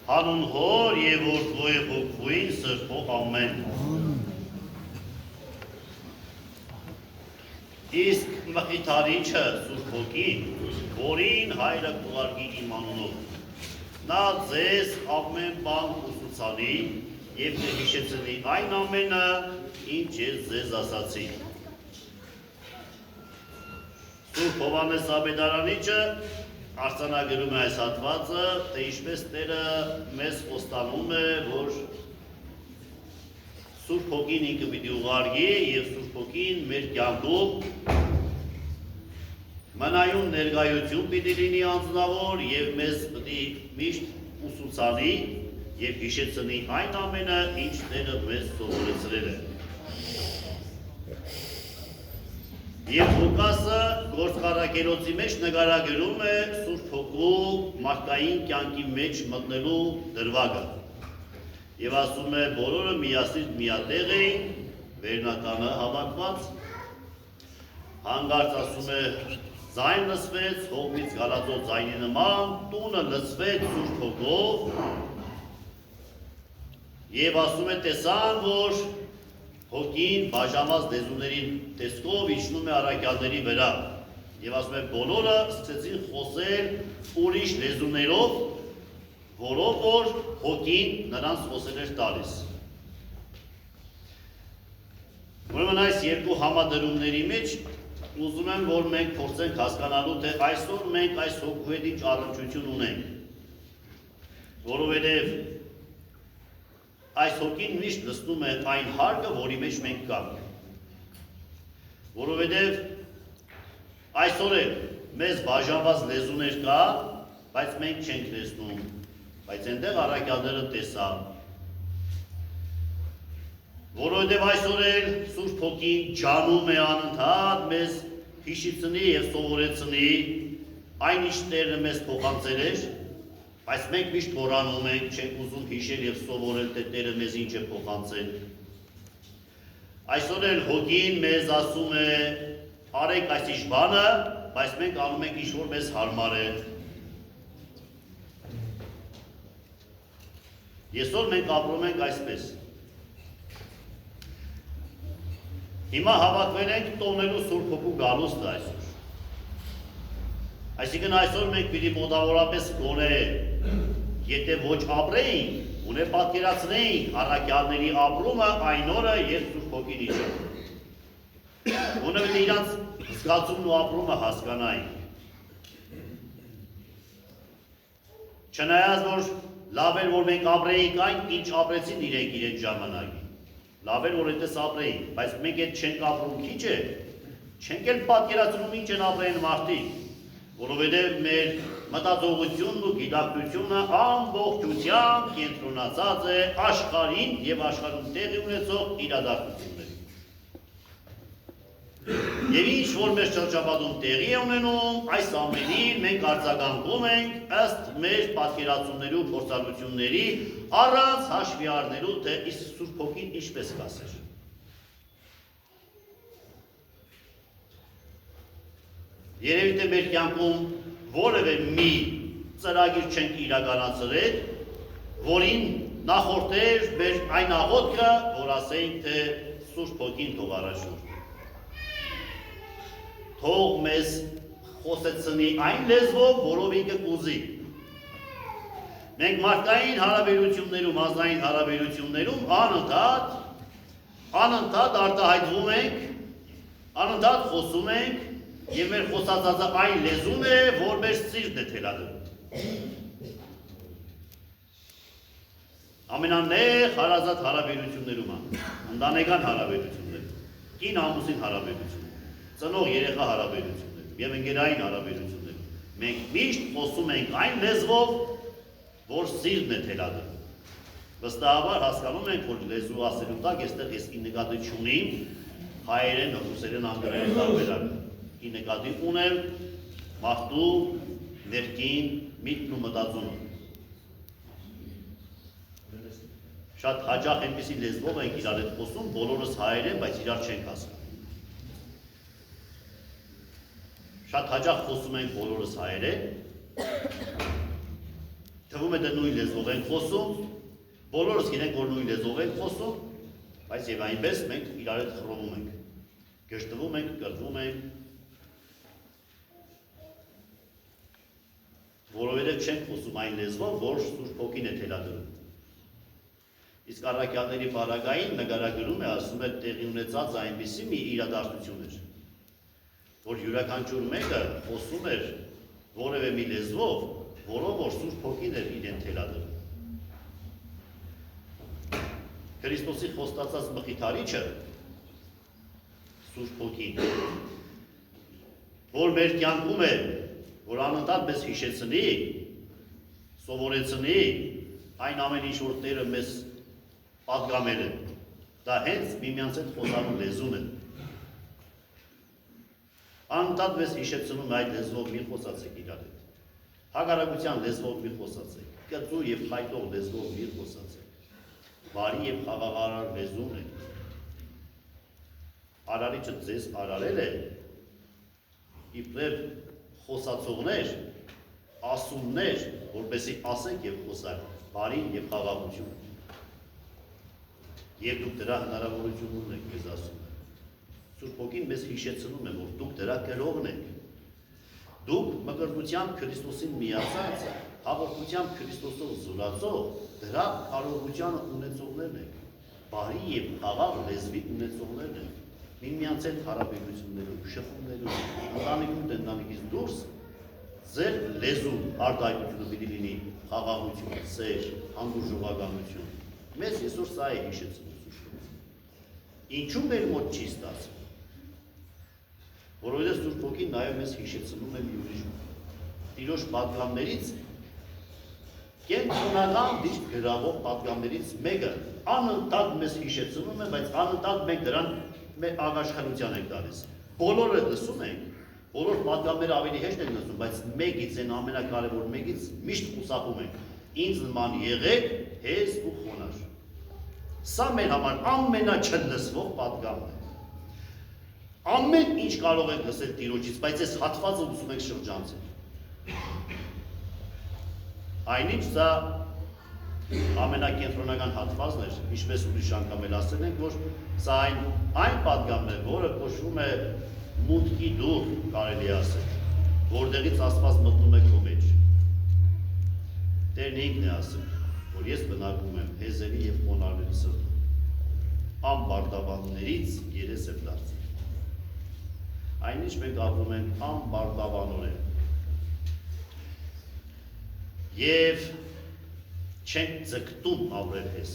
Հանուն հոր և որդու և հոգվույն սրբո ամեն։ Իսկ մխիթարիչը Սուրբ Հոգին, որին հայրը կուղարկի իմ անունով, նա ձեզ ամեն բան ուսուցանի և կհիշեցնի այն ամենը, ինչ ես ձեզ ասացի։ Սուրբ Հովհաննես Ավետարանիչը արձանագրում է այս հատվածը, թե ինչպես Տերը մեզ խոստանում է, որ Սուրբ Հոգին ինքը պիտի ուղարկի և Սուրբ Հոգին մեր կյանքում մնայուն ներկայություն պիտի լինի անձնավոր և մեզ պիտի միշտ ուսուցանի և հիշեցնի այն ամենը, ինչ Տերը մեզ սովորեցրել է։ Եվ Լուկասը գործառաքելոցի մեջ նկարագրում է Սուրբ Հոգու մարդկային կյանքի մեջ մտնելու դրվագը։ Եվ ասում է, բոլորը միասին միատեղ էին, վերնականը հավաքված, հանգարց ասում է, ձայն լսվեց, հողմից գալածով ձայնի նման, տունը լսվեց Սուրբ Հոգով, և ասում է, տեսան, որ Հոգին բաժանված լեզուներին տեսքով իջնում է առաքյալների վրա և ասում է բոլորը սկսեցին խոսել ուրիշ լեզուներով, որով որ Հոգին նրանց խոսել էր տալիս։ Ուրեմն այս երկու համադրումների մեջ ուզում եմ, որ մենք փորձենք հասկանալու, թե այսօր մենք այս Հոգու հետ ինչ առնչություն ունենք, որովհետև այս Հոգին միշտ լսնում է այն հարկը, որի մեջ մենք կանք։ Որովհետև այսօր էլ մեզ բաժանված լեզուներ կա, բայց մենք չենք լսնում, բայց այնտեղ առաքյալները տեսան։ Որովհետև այսօր էլ Սուրբ Հոգին ջանում է անընդհատ մեզ հիշեցնի և սովորեցնի այն ինչ Տերը մեզ փոխանցել էր, բայց մենք միշտ մոռանում ենք, չենք ուզում հիշել և սովորել, թե Տերը մեզ ինչ է փոխանցել։ Այսօր էլ Հոգին մեզ ասում է, արեք այս ինչ բանը, բայց մենք անում ենք ինչ-որ մեզ հարմար է։ Այսօր մենք ապրում ենք այսպես։ Հիմա հավաքվել ենք տոնելու Սուրբ Հոգու գալուստը այսօր։ Այսինքն այսօր մենք պիտի մոտավորապես գոնե, եթե ոչ ապրեինք, ունե պատկերացնեինք առաքյալների ապրումը այն օրը, երբ Սուրբ Հոգին իջավ։ Ունե պիտի իրանց զգացումն ու ապրումը հասկանայինք։ Չնայած որ լավ էր, որ մենք ապրեինք այն, ինչ ապրեցին իրենք իրենց ժամանակին։ Լավ էր, որ այդպես ապրեինք, բայց մենք այդ չենք ապրում քիչ է, չենք էլ պատկերացնում ինչ են ապրեն մարդիկ, որովհետև մեր մտածողությունն ու գիտակցությունը ամբողջությամբ կենտրոնացած է աշխարհին և աշխարհում տեղի ունեցող իրադարձություններին։ Եվ ինչ որ մեր շրջապատում տեղի է ունենում, այս ամենին մենք արձագանքում ենք ըստ մեր պատկերացումների ու փորձառությունների, առանց հաշվի առնելու, թե իսկ Սուրբ Հոգին ինչպես կասեր։ Երևի թե մեր կյանքում որևէ մի ծրագիր չենք իրականացրել, որին նախորդեր մեր այն աղոթքը, որ ասենք, թե Սուրբ Հոգին թող առաջնորդի։ Թող մեզ խոսեցնի այն լեզվով, որով ինքը կուզի։ Մենք մարդկային հարաբերություններում, ազգային հարաբերություններում անընդհատ արտահայտվում ենք, անընդհատ խոսում ենք, և մեր խոսածածը այն լեզուն է, որ մեր սիրտն է թելադրում։ Ամենանեղ հարազատ հարաբերություններում, ընտանեկան հարաբերություններում, կին ամուսին հարաբերություններում, ծնող երեխա հարաբերություններում և ընկերային հարաբերություններում, մենք միշտ խոսում ենք այն լեզվով, որ սիրտն է թելադրում։ Վստահաբար հասկանում ենք, որ լեզու ասելու տակ այստեղ ես նկատի չունիմ հայերեն, ռուսերեն, անգլերեն տարբերակը։ Ի նկատի ունեմ մարդու ներքին միտքն ու մտածումը։ Շատ հաճախ այնպիսի լեզվով ենք իրար հետ խոսում, բոլորս հայերեն, բայց իրար չենք հասկանում։ Շատ հաճախ խոսում ենք բոլորս հայերեն, թվում թվում է դա նույն լեզվով ենք խոսում, բոլորս գիտենք, որ նույն լեզվով ենք խոսում, բայց եւ այնպես մենք իրար հետ խռովում ենք, գժտվում ենք, կռվում ենք, որովհետեւ չենք խոսում այն լեզվով, որ Սուրբ Հոգին է թելադրում։ Իսկ առաքյալների բառագային նկարագրում է, ասում է, տեղի ունեցած այնպիսի մի իրադարձություն էր, որ յուրաքանչյուր մեկը խոսում էր որևէ մի լեզվով, որով որ Սուրբ Հոգին էր իրեն թելադրում։ Քրիստոսի խոստացած մխիթարիչը Սուրբ Հոգին, որ մեր կյանքում է, որ անընդհատ մեզ հիշեցնի, սովորեցնի այն ամեն ինչ որ Տերը մեզ պատգամել է, դա հենց միմյանց հետ խոսալու լեզուն է։ Անընդհատ մեզ հիշեցնում այդ լեզվով մի խոսացեք իրար հետ, հակառակության լեզվով մի խոսացեք, կծու և խայտող լեզվով մի խոսացեք, բարի և խաղաղարար լեզուն է։ Արարիչը ձեզ արարել է, իբրև խոսացողներ, ասումներ, որպեսզի ասենք և խոսակ, բարի և խաղաղություն։ Եվ դուք դրա հնարավորություն ունեք, ես ասում եմ։ Սուրբ Հոգին մեզ հիշեցնում է, որ դուք դրա կրողն եք։ Դուք մկրտությամբ Քրիստոսին միացած, հաղորդությամբ Քրիստոսով զորացող, դրա կարողության ունեցողներն եք, բարի և խաղաղ լեզվի ունեցողներն եք, միմյանց հետ հարաբերություններում, շփումներում, ընտանիքում ընտանիքից դուրս, ձեր լեզու արտահայտությունը պիտի լինի խաղաղություն, սեր, հանդուրժողականություն։ Մեզ այսօր սա է հիշեցնում Սուրբ Հոգին։ Ինչու մեր մոտ չի ստացվում։ Որովհետև Սուրբ Հոգին նաև մեզ հիշեցնում է մի ուրիշ Տիրոջ պատգամներից, կենտրոնական դիրք գրավող պատգամներից մեկը անընդհատ մեզ հիշեցնում է, բայց անընդհատ մենք դրան ագաշխանության ենք տալիս։ Բոլորը լսում ենք, բոլոր պատգամները ավելի հեշտ են լսում, բայց մեկից են ամենակարևոր մեկից միշտ խուսափում ենք։ Ինձ նման եղեք հեզ ու խոնար։ Սա մեր համար ամենաչլսվող պատգամն է։ Ամեն ինչ կարող ենք լսել Տիրոջից, բայց այս հատվածը ուզում ենք շրջանցել։ Այնինչ սա ամենակենտրոնական հատվածն էր, ինչպես ուրիշ անգամ էլ ասել ենք, որ սա այն պատգամն է, որը կոչվում է մուտքի դուռ, կարելի ասել, որտեղից Աստված մտնում է քո մեջ։ Տերն ինքն է ասում, որ ես բնակվում եմ հեզերի և խոնարհների սրտում, անբարտավաններից երես եմ դարձել։ Այնինչ մենք ապրում ենք անբարտավանորեն։ Եվ չենք ձգտում ապրել հեզ,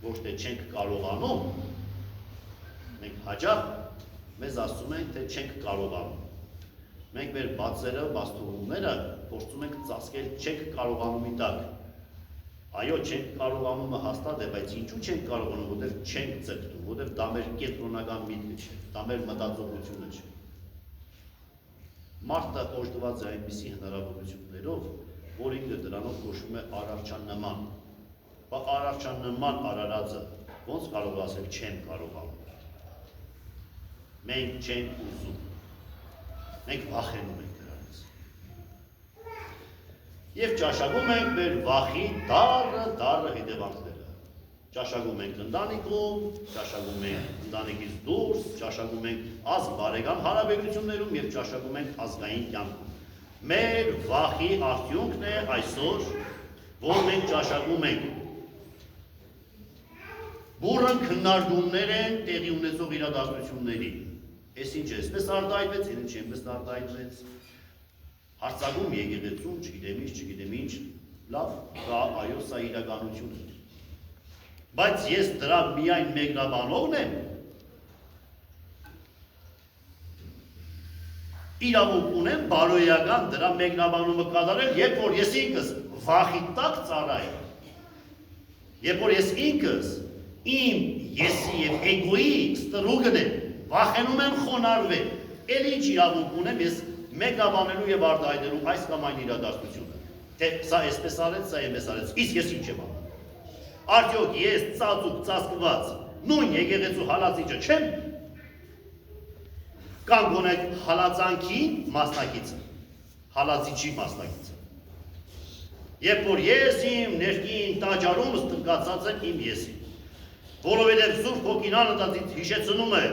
ոչ թե չենք կարողանում, մենք հաճախ մեզ ասում ենք, թե չենք կարողանում։ Մենք մեր բացերը, բաստողումները փորձում ենք ծածկել չենք կարողանումի տակ։ Այո, չենք կարողանումը հաստատ է, բայց ինչու չենք կարողանում, որտեղ չենք ձգտում, որտեղ դա մեր կենտրոնական միտքը չէ, դա մեր մտածողությունը չէ։ Մարդը օժտված է այնպիսի հնարավորություններով, որ ինքը դրանով կոչվում է արարչանման։ Բա արարչանման արարածը ոնց կարող ասել չեմ կարողանում։ Մենք չենք ուզում։ Մենք վախենում ենք դրանից։ Եվ ճաշակում ենք մեր վախի դառը հետևանքները։ Ճաշակում ենք ընտանիքում, ճաշակում ենք ընտանիքից դուրս, ճաշակում ենք ազգ բարեկամ հարաբերություններում և ճաշակում ենք ազգային կյանքում։ Մեր վախի արդյունքն է այսօր, որ մենք ճաշակում ենք։ Բուռն քննարկումներ են տեղի ունեցող իրադարձությունների։ Էս ինչ է, այսպես արտահայտվեց, ինչ այնպես արտահայտվեց։ Հարցակում եկեղեցում, չգիտեմ ինչ, լավ, այո, սա իրականություն է։ Բայց ես դրա միայն մեկնաբանողն եմ։ Իրավունք ունեմ բարոյական դրա մեկնաբանումը կատարել, երբ որ ես ինքս վախի տակ ծառայի։ Երբ որ ես ինքս իմ եսի և էգոյի ստրուկն եմ, վախենում եմ խոնարհվել, էլ ինչ իրավունք ունեմ ես մեկնաբանելու և արտահայտելու այս կամ այն իրադարձությունը։ Թե սա այսպես արեց, սա այնպես արեց, իսկ ես ինչ եմ անում։ Արդյոք ես ծածուկ ծածկված նույն եկեղեցու հալածիչը չեմ։ Կամ գոնե հալածանքի մասնակիցը, հալածիչի մասնակիցը։ Երբ որ ես իմ ներքին տաճարումս տնկացած եմ իմ եսին, որովհետև Սուրբ Հոգին անընդհատ հիշեցնում է,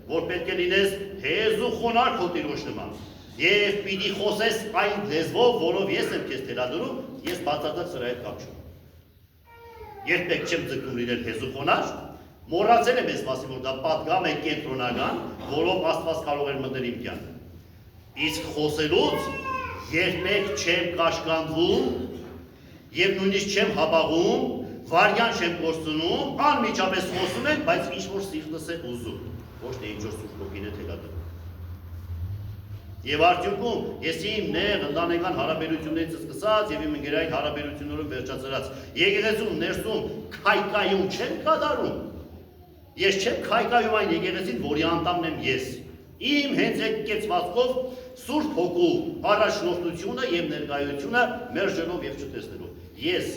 որ պետք է լինես հեզ ու խոնարհ քո Տիրոջ նման, եւ պիտի խոսես այն լեզվով, որով ես եմ քեզ թելադրում, ես բացարձակ սրա հետ կապ չունեմ։ Երբեք չեմ ձգտում լինել հեզ ու խոնարհ, մոռացել եմ ես ասի, որ դա պատգամ է կենտրոնական, որով Աստված կարող էր մտնել իմ կյանքը։ Իսկ խոսելուց երբեք չեմ կաշկանդվում եւ նույնիսկ չեմ հապաղում, վարյան չեմ կորցնում, անմիջապես խոսում եմ, բայց ինչ որ սիրտս է ուզում, ոչ թե ինչ որ Սուրբ Հոգին է թելադրում։ Եվ արդյունքում ես իմ նեղ ընտանեկան հարաբերություններից սկսած եւ իմ ընկերային հարաբերություններով վերջացրած եկեղեցում ներսում քայքայում չեմ կատարում։ Ես չեմ քայքայում այն եկեղեցին, որի անդամն եմ ես։ Իմ հենց այդ կեցվածքով Սուրբ Հոգու առաջնորդությունը եւ ներկայությունը մերժելով եւ չտեսնելով։ Ես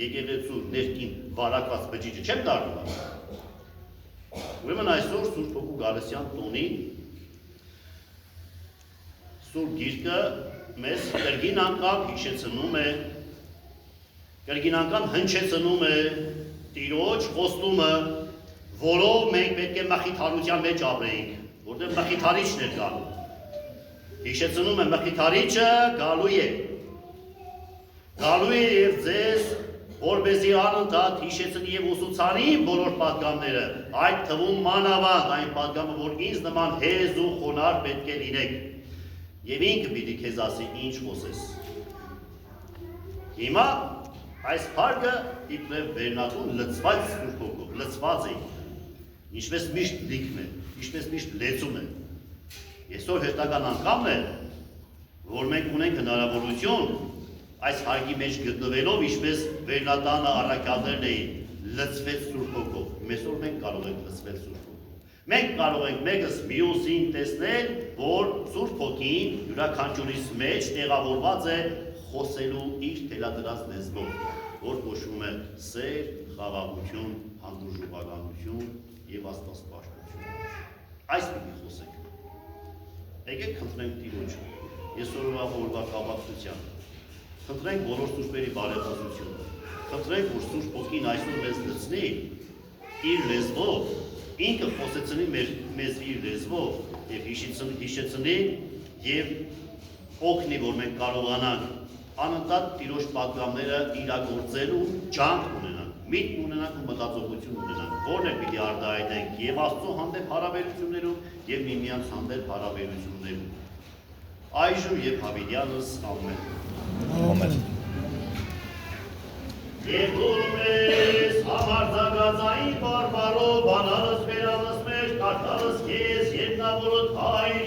եկեղեցու ներքին վարակված բջիջը չեմ դառնում։ Ուրեմն այսօր Սուրբ Հոգու Գալստյան տոնին Սուրբ Գիրքը մեզ կրկին անգամ հիշեցնում է, կրկին անգամ հնչեցնում է Տիրոջ խոստումը, որով մենք պետք է մխիթարության մեջ ապրեինք, որտեղ մխիթարիչն էր գալու։ Հիշեցնում է մխիթարիչը գալու է եւ ձեզ որպեսզի անընդհատ հիշեցնի եւ ուսուցանի բոլոր պատգամները, այդ թվում մանավանդ այն պատգամը, որ ինձ նման հեզ ու խոնարհ պետք է լինեք։ Եվ ինքը պիտի քեզ ասի ինչ խոսես։ Հիմա այս փառքը իբրև վերնատուն լցված Սուրբ Հոգով, լցված է։ Ինչպես միշտ լիքն է, ինչպես միշտ լեցում է։ Այսօր հետական անգամն է, որ մենք ունենք հնարավորություն այս հարգի մեջ գտնվելով, ինչպես վերնատանը առաքյալներն էին, լցվեց Սուրբ Հոգով։ Այսօր մենք կարող ենք լցվել Սուրբ Հոգով։ Մենք կարող ենք մեկս մյուսին տեսնել, որ Սուրբ Հոգին յուրաքանչյուրիս մեջ տեղավորված է խոսելու իր թելադրած լեզվով, որ կոչվում է սեր, խաղաղություն, հանդուրժողականություն եւ աստվածպաշտություն։ Այս պիտի խոսենք։ Եկեք խնդրենք Տիրոջը, այսօրվա օրվա կապակցությամբ, խնդրենք բոլոր սուրբերի բարեփոխությունը, խնդրենք, որ Սուրբ Հոգին այսօր մեզ լցնի իր լեզվով, ինքը խոսեցնի մեզ իր լեզվով եւ հիշեցնի եւ օգնի, որ մենք կարողանանք անընդհատ Տիրոջ պատգամները իրագործելու ջանք ունենանք, միտք ունենանք ու մտածողություն ունենանք, որն է պիտի արտահայտենք եւ Աստծո հանդեպ հարաբերություններում եւ միմյանց հանդեպ հարաբերություններում։ Այժմ եւ հավիտյանս ամեն։ Ամեն։ Եվ դու մեզ համարձակածային բարբարով բանալս վերալս մեր կարտալս քեզ, երբ նա որոտ հայր